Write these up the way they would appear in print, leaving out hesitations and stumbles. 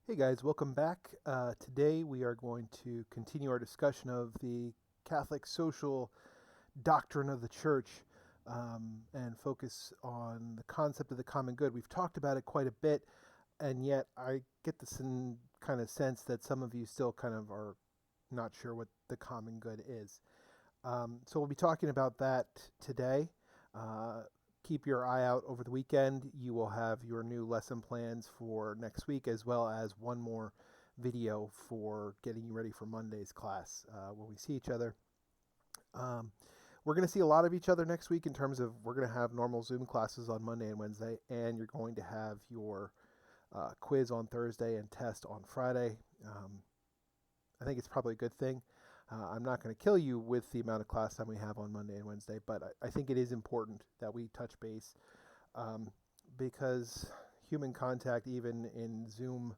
Hey guys, welcome back. Today we are going to continue our discussion of the Catholic social doctrine of the Church and focus on the concept of the common good. We've talked about it quite a bit, and yet I get this kind of sense that some of you still kind of are not sure what the common good is. So we'll be talking about that today. Uh, Keep your eye out over the weekend. You will have your new lesson plans for next week, as well as one more video for getting you ready for Monday's class when we see each other. Um, we're going to see a lot of each other next week in terms of we're going to have normal Zoom classes on Monday and Wednesday, and you're going to have your quiz on Thursday and test on Friday. I think it's probably a good thing. I'm not going to kill you with the amount of class time we have on Monday and Wednesday, but I think it is important that we touch base um, because human contact, even in Zoom,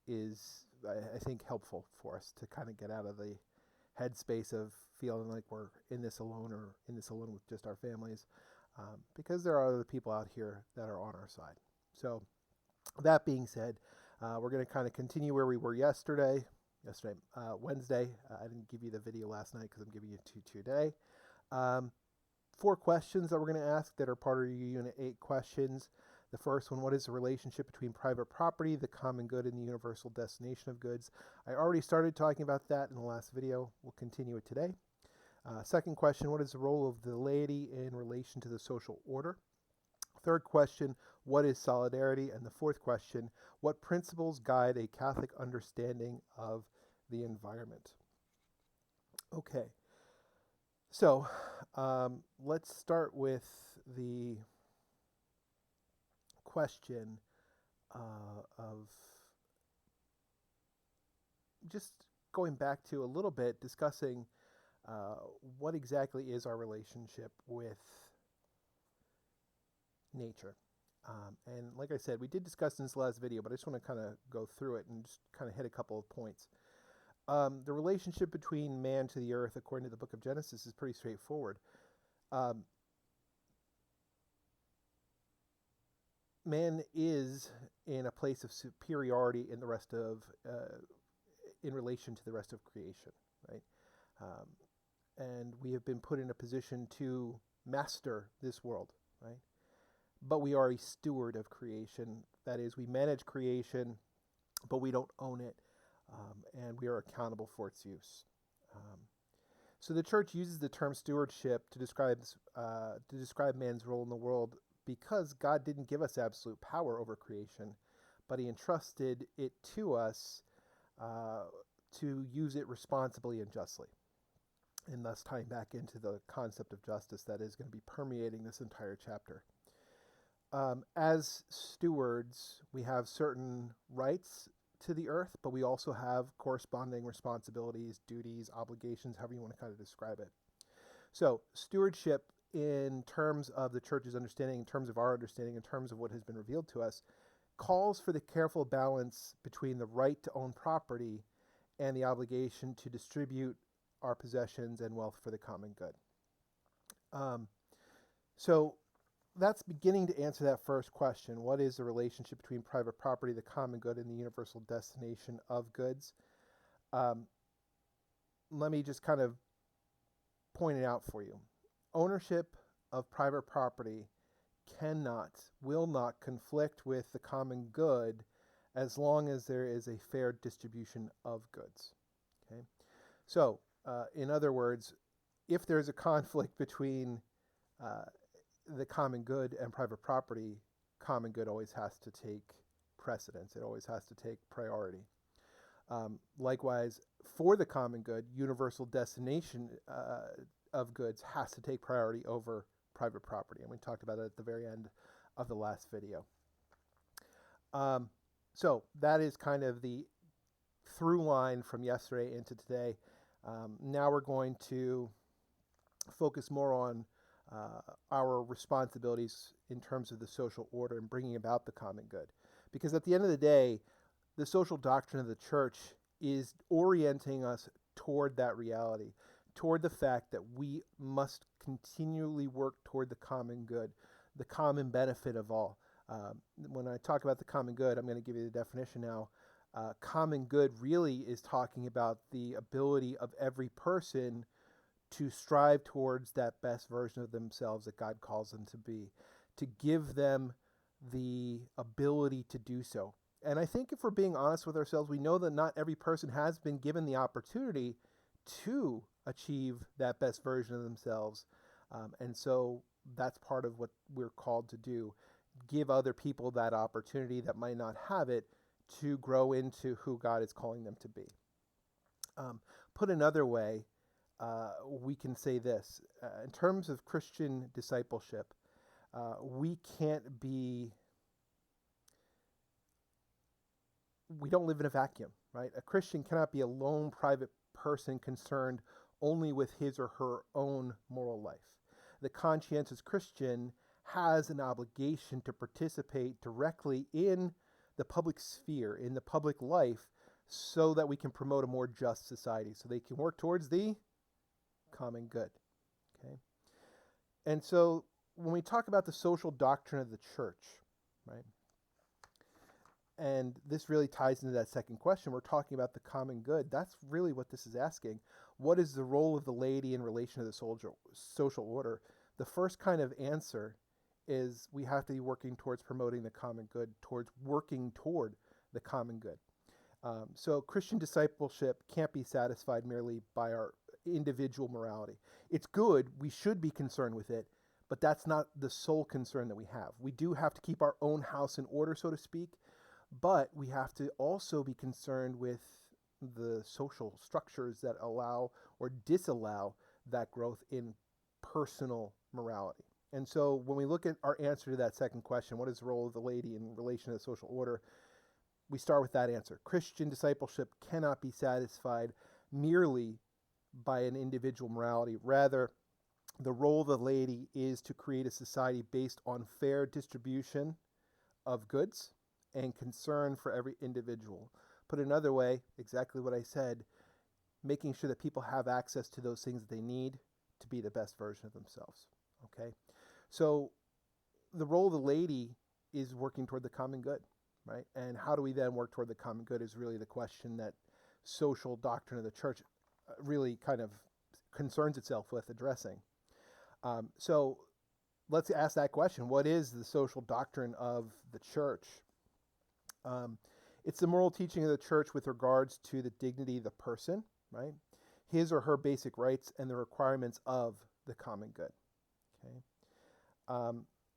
is, I think, helpful for us to kind of get out of the headspace of feeling like we're in this alone or in this alone with just our families, because there are other people out here that are on our side. So, that being said, we're going to kind of continue where we were Wednesday. I didn't give you the video last night because I'm giving you two today. Um, 4 questions that we're going to ask that are part of your Unit 8 questions. The first one, what is the relationship between private property, the common good, and the universal destination of goods? I already started talking about that in the last video. We'll continue it today. Second question, what is the role of the laity in relation to the social order? Third question, what is solidarity? And the fourth question, what principles guide a Catholic understanding of the environment? Okay, so let's start with the question of just going back to a little bit discussing what exactly is our relationship with nature. And like I said, we did discuss in this last video, but I just want to kind of go through it and just kind of hit a couple of points. The relationship between man to the earth, according to the book of Genesis, is pretty straightforward. Um, Man is in a place of superiority in the rest of, in relation to the rest of creation, right? Um, and we have been put in a position to master this world, right? But we are a steward of creation. That is, we manage creation, but we don't own it, and we are accountable for its use. Um, so the church uses the term stewardship to describe man's role in the world because God didn't give us absolute power over creation, but He entrusted it to us uh, to use it responsibly and justly. And thus tying back into the concept of justice that is going to be permeating this entire chapter. As stewards, we have certain rights to the earth, but we also have corresponding responsibilities, duties, obligations, however you want to kind of describe it. So, stewardship, in terms of the church's understanding, in terms of our understanding, in terms of what has been revealed to us, calls for the careful balance between the right to own property and the obligation to distribute our possessions and wealth for the common good. So, that's beginning to answer that first question. What is the relationship between private property, the common good, and the universal destination of goods? Um, Let me just kind of point it out for you. Ownership of private property will not conflict with the common good as long as there is a fair distribution of goods. Okay? So, in other words, if there's a conflict between the common good and private property, common good always has to take precedence. It always has to take priority. Likewise, for the common good, universal destination of goods has to take priority over private property. And we talked about it at the very end of the last video. So that is kind of the through line from yesterday into today. Now we're going to focus more on our responsibilities in terms of the social order and bringing about the common good. Because at the end of the day, the social doctrine of the church is orienting us toward that reality, toward the fact that we must continually work toward the common good, the common benefit of all. When I talk about the common good, I'm going to give you the definition now. Common good really is talking about the ability of every person to strive towards that best version of themselves that God calls them to be, to give them the ability to do so. And I think if we're being honest with ourselves, we know that not every person has been given the opportunity to achieve that best version of themselves. And so that's part of what we're called to do. Give other people that opportunity that might not have it to grow into who God is calling them to be. Put another way, we can say this. In terms of Christian discipleship, we don't live in a vacuum, right? A Christian cannot be a lone private person concerned only with his or her own moral life. The conscientious Christian has an obligation to participate directly in the public sphere, in the public life, so that we can promote a more just society, so they can work towards the common good. Okay? And so when we talk about the social doctrine of the church, right? And this really ties into that second question. We're talking about the common good. That's really what this is asking. What is the role of the laity in relation to the social order? The first kind of answer is we have to be working towards promoting the common good, towards working toward the common good. So Christian discipleship can't be satisfied merely by our individual morality. It's good. We should be concerned with it, but that's not the sole concern that we have. We do have to keep our own house in order, so to speak, but we have to also be concerned with the social structures that allow or disallow that growth in personal morality. And so when we look at our answer to that second question, what is the role of the laity in relation to the social order? We start with that answer. Christian discipleship cannot be satisfied merely by an individual morality. Rather, the role of the laity is to create a society based on fair distribution of goods and concern for every individual. Put another way, exactly what I said, making sure that people have access to those things that they need to be the best version of themselves. Okay? So the role of the laity is working toward the common good, right? And how do we then work toward the common good is really the question that social doctrine of the church really kind of concerns itself with addressing. So let's ask that question. What is the social doctrine of the church? It's the moral teaching of the church with regards to the dignity of the person, right? His or her basic rights and the requirements of the common good. Okay.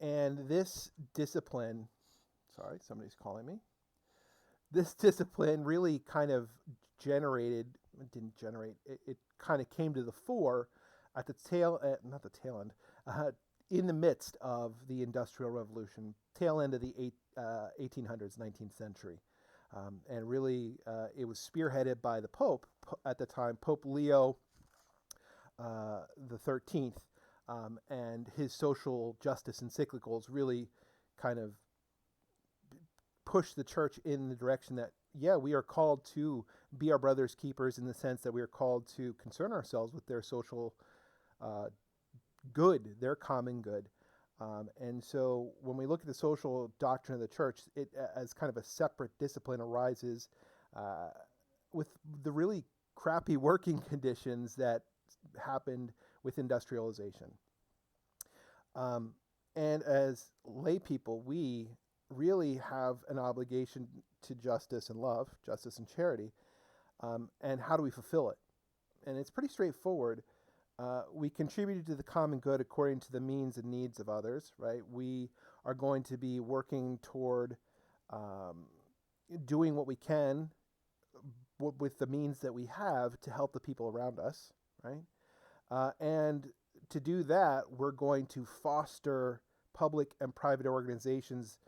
And this discipline, sorry, somebody's calling me. This discipline really kind of it kind of came to the fore at the in the midst of the Industrial Revolution, tail end of the 1800s, 19th century. And really, it was spearheaded by the Pope at the time, Pope Leo the 13th, and his social justice encyclicals really kind of pushed the church in the direction that, yeah, we are called to be our brother's keepers in the sense that we are called to concern ourselves with their social good, their common good. And so when we look at the social doctrine of the church, it as kind of a separate discipline arises with the really crappy working conditions that happened with industrialization. And as lay people, we really have an obligation to justice and love, justice and charity. And how do we fulfill it? And it's pretty straightforward. We contributed to the common good according to the means and needs of others, right? We are going to be working toward doing what we can with the means that we have to help the people around us, right? And to do that, we're going to foster public and private organizations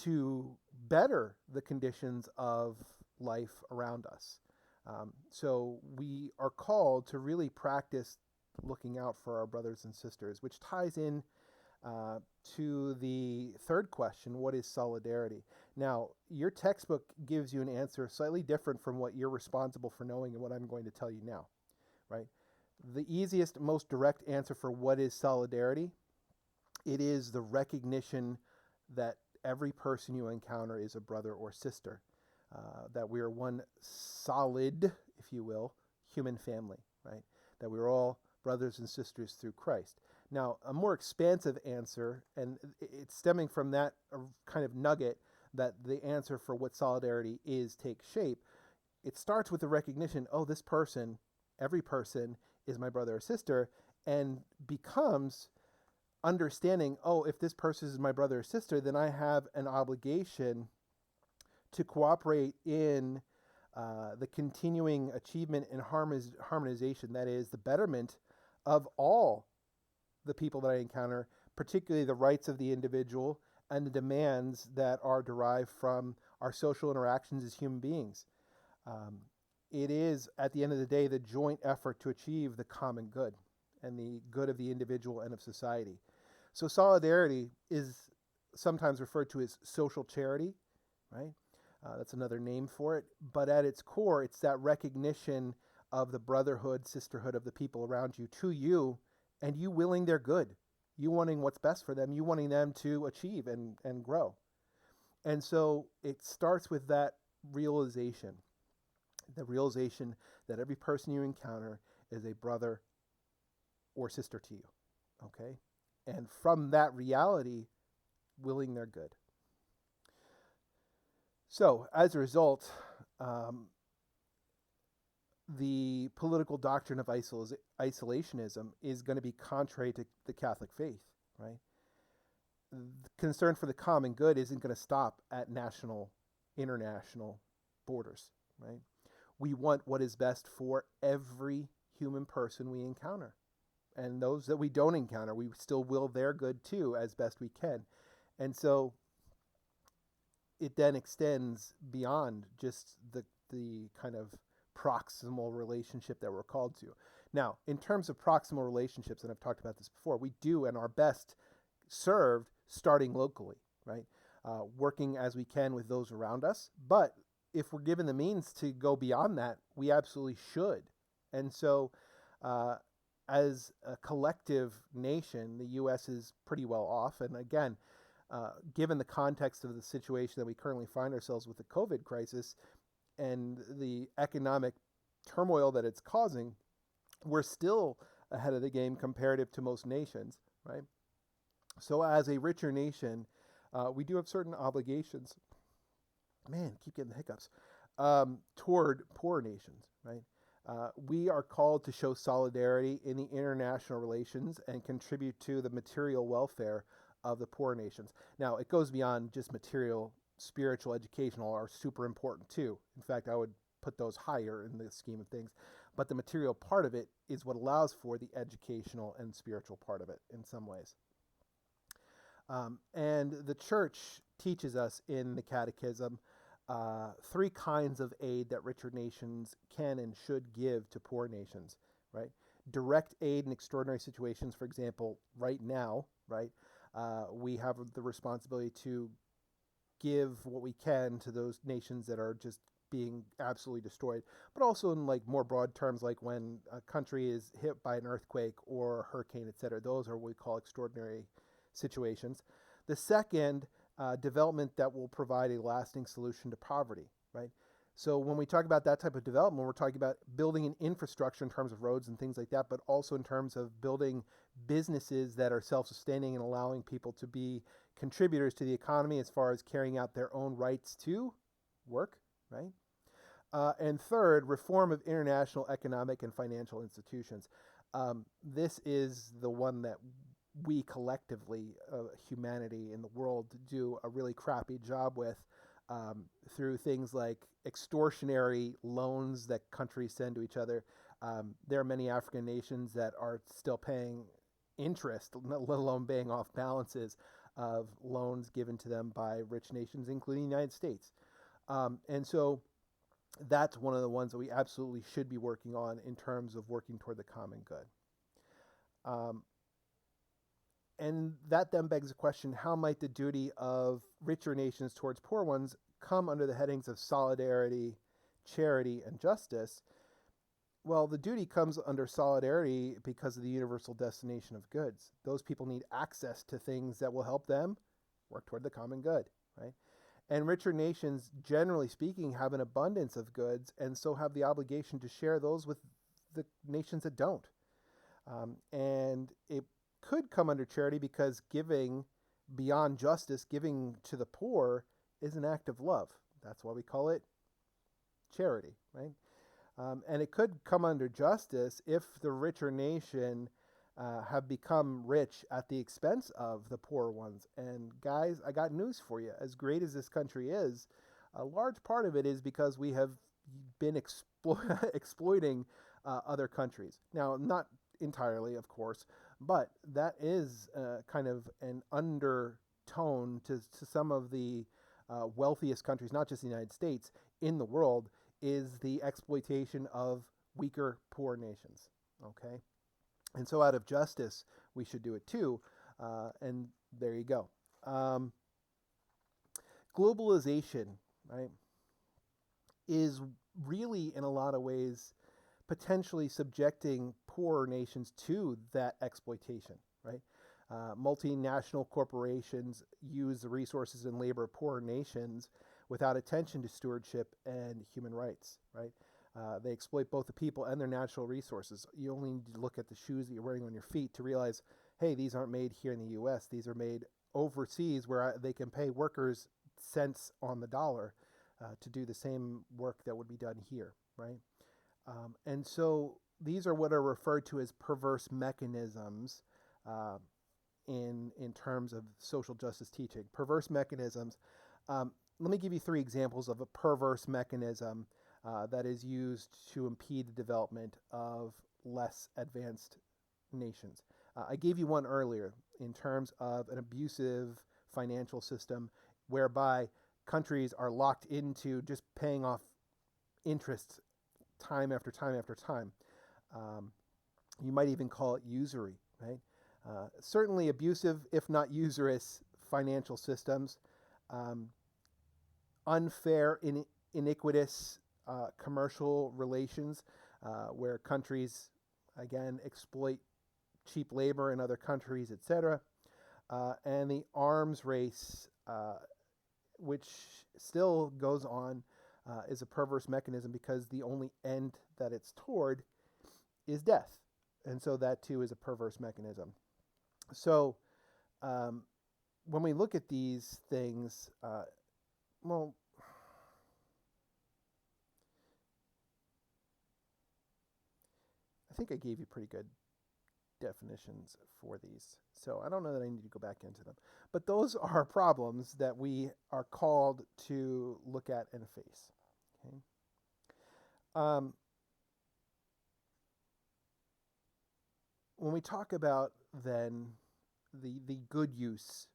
to better the conditions of life around us. So we are called to really practice looking out for our brothers and sisters, which ties in to the third question, what is solidarity? Now, your textbook gives you an answer slightly different from what you're responsible for knowing and what I'm going to tell you now, right? The easiest, most direct answer for what is solidarity, it is the recognition that every person you encounter is a brother or sister. that we are one solid, if you will, human family, right? That we're all brothers and sisters through Christ. Now, a more expansive answer, and it's stemming from that kind of nugget that the answer for what solidarity is takes shape. It starts with the recognition, oh, this person, every person is my brother or sister, and becomes understanding, oh, if this person is my brother or sister, then I have an obligation to cooperate in the continuing achievement and harmonization, that is, the betterment of all the people that I encounter, particularly the rights of the individual and the demands that are derived from our social interactions as human beings. It is, at the end of the day, the joint effort to achieve the common good and the good of the individual and of society. So solidarity is sometimes referred to as social charity, right? That's another name for it. But at its core, it's that recognition of the brotherhood, sisterhood of the people around you to you, and you willing their good, you wanting what's best for them, you wanting them to achieve and grow. And so it starts with that realization, the realization that every person you encounter is a brother or sister to you, okay? And from that reality, willing their good. So, as a result, the political doctrine of isolationism is going to be contrary to the Catholic faith, right? The concern for the common good isn't going to stop at national, international borders, right? We want what is best for every human person we encounter. And those that we don't encounter, we still will their good too, as best we can. And so it then extends beyond just the kind of proximal relationship that we're called to. Now, in terms of proximal relationships, and I've talked about this before, we do and are best served starting locally, right? Working as we can with those around us. But if we're given the means to go beyond that, we absolutely should. And so as a collective nation, the U.S. is pretty well off. And again, given the context of the situation that we currently find ourselves with the COVID crisis and the economic turmoil that it's causing, we're still ahead of the game comparative to most nations, right? So as a richer nation, we do have certain obligations. Man, keep getting the hiccups. Toward poor nations, right? We are called to show solidarity in the international relations and contribute to the material welfare of the poor nations. Now, it goes beyond just material. Spiritual, educational are super important too. In fact, I would put those higher in the scheme of things. But the material part of it is what allows for the educational and spiritual part of it in some ways. And the church teaches us in the Catechism 3 kinds of aid that richer nations can and should give to poor nations, right? Direct aid in extraordinary situations, for example, right now, right? We have the responsibility to give what we can to those nations that are just being absolutely destroyed, but also in like more broad terms, like when a country is hit by an earthquake or a hurricane, etc. Those are what we call extraordinary situations. The second, development that will provide a lasting solution to poverty, right? So when we talk about that type of development, we're talking about building an infrastructure in terms of roads and things like that, but also in terms of building businesses that are self-sustaining and allowing people to be contributors to the economy as far as carrying out their own rights to work, right? And third, reform of international economic and financial institutions. This is the one that we collectively, humanity in the world, do a really crappy job with through things like extortionary loans that countries send to each other. There are many African nations that are still paying interest, let alone paying off balances of loans given to them by rich nations, including the United States. And so that's one of the ones that we absolutely should be working on in terms of working toward the common good. And that then begs the question, how might the duty of richer nations towards poor ones come under the headings of solidarity, charity, and justice? Well, the duty comes under solidarity because of the universal destination of goods. Those people need access to things that will help them work toward the common good, right? And richer nations, generally speaking, have an abundance of goods and so have the obligation to share those with the nations that don't. And it could come under charity because giving beyond justice, giving to the poor, is an act of love. That's why we call it charity, right? And it could come under justice if the richer nation have become rich at the expense of the poor ones. And guys, I got news for you. As great as this country is, a large part of it is because we have been exploiting other countries. Now, not entirely, of course, but that is kind of an undertone to some of the wealthiest countries, not just the United States, in the world, is the exploitation of weaker, poor nations. Okay? And so out of justice, we should do it too. And there you go. Globalization, right, is really, in a lot of ways, potentially subjecting poorer nations to that exploitation, right? Multinational corporations use the resources and labor of poorer nations without attention to stewardship and human rights, right? They exploit both the people and their natural resources. You only need to look at the shoes that you're wearing on your feet to realize, hey, these aren't made here in the U.S. These are made overseas where they can pay workers cents on the dollar to do the same work that would be done here, right? And so these are what are referred to as perverse mechanisms in terms of social justice teaching. Perverse mechanisms. Let me give you 3 examples of a perverse mechanism that is used to impede the development of less advanced nations. I gave you one earlier in terms of an abusive financial system whereby countries are locked into just paying off interests time after time after time. You might even call it usury, right? Certainly abusive, if not usurious, financial systems. Unfair, iniquitous commercial relations where countries, again, exploit cheap labor in other countries, etc. And the arms race, which still goes on, is a perverse mechanism because the only end that it's toward is death. And so that too is a perverse mechanism. So when we look at these things, well, I think I gave you pretty good definitions for these. So I don't know that I need to go back into them. But those are problems that we are called to look at and face. Okay? When we talk about then the good use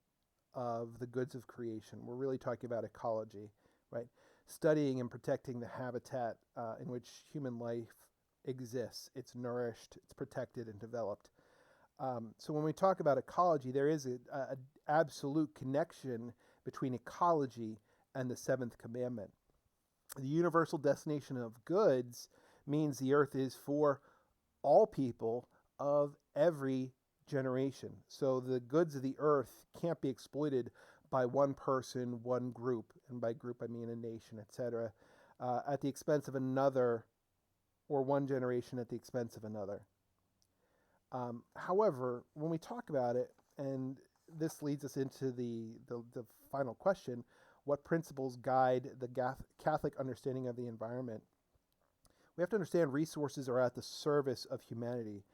of the goods of creation, we're really talking about ecology, right? Studying and protecting the habitat in which human life exists. It's nourished, it's protected and developed. So when we talk about ecology, there is an absolute connection between ecology and the 7th commandment. The universal destination of goods means the earth is for all people of every generation. So the goods of the earth can't be exploited by one person, one group, and by group I mean a nation, etc., at the expense of another, or one generation at the expense of another. However, when we talk about it, and this leads us into the final question, what principles guide the Catholic understanding of the environment? We have to understand resources are at the service of humanity.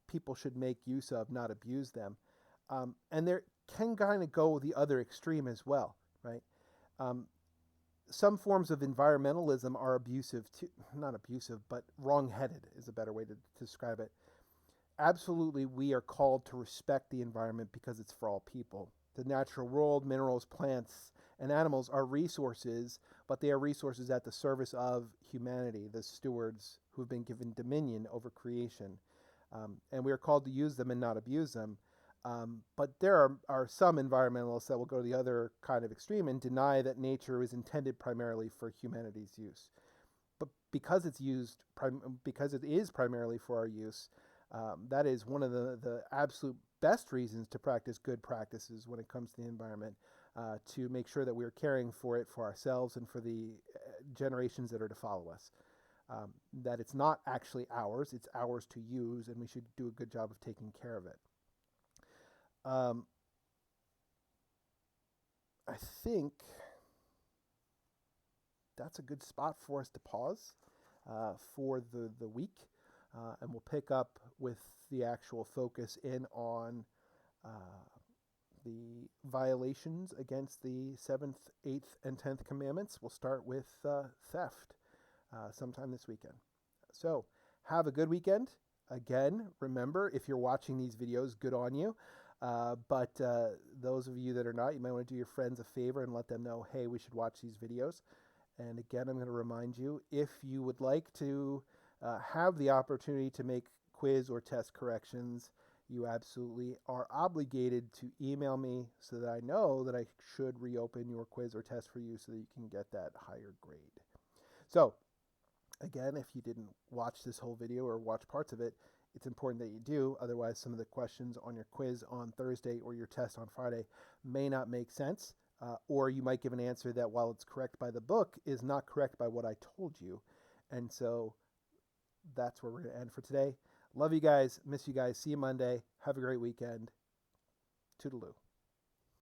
People should make use of, not abuse them. And there can kind of go the other extreme as well, right? Some forms of environmentalism are abusive, not abusive, but wrong-headed is a better way to describe it. Absolutely, we are called to respect the environment because it's for all people. The natural world, minerals, plants, and animals are resources, but they are resources at the service of humanity, the stewards who have been given dominion over creation. And we are called to use them and not abuse them. But there are some environmentalists that will go to the other kind of extreme and deny that nature is intended primarily for humanity's use. But because it is primarily for our use, that is one of the absolute best reasons to practice good practices when it comes to the environment. to make sure that we're caring for it for ourselves and for the generations that are to follow us. That it's not actually ours, it's ours to use, and we should do a good job of taking care of it. I think that's a good spot for us to pause for the week, and we'll pick up with the actual focus in on the violations against the 7th, 8th, and 10th commandments. We'll start with theft sometime this weekend. So have a good weekend. Again, remember, if you're watching these videos, good on you. But those of you that are not, you might want to do your friends a favor and let them know, hey, we should watch these videos. And again, I'm going to remind you, if you would like to have the opportunity to make quiz or test corrections, you absolutely are obligated to email me so that I know that I should reopen your quiz or test for you so that you can get that higher grade. So, again, if you didn't watch this whole video or watch parts of it, it's important that you do. Otherwise, some of the questions on your quiz on Thursday or your test on Friday may not make sense. Or you might give an answer that, while it's correct by the book, is not correct by what I told you. And so that's where we're going to end for today. Love you guys. Miss you guys. See you Monday. Have a great weekend. Toodaloo.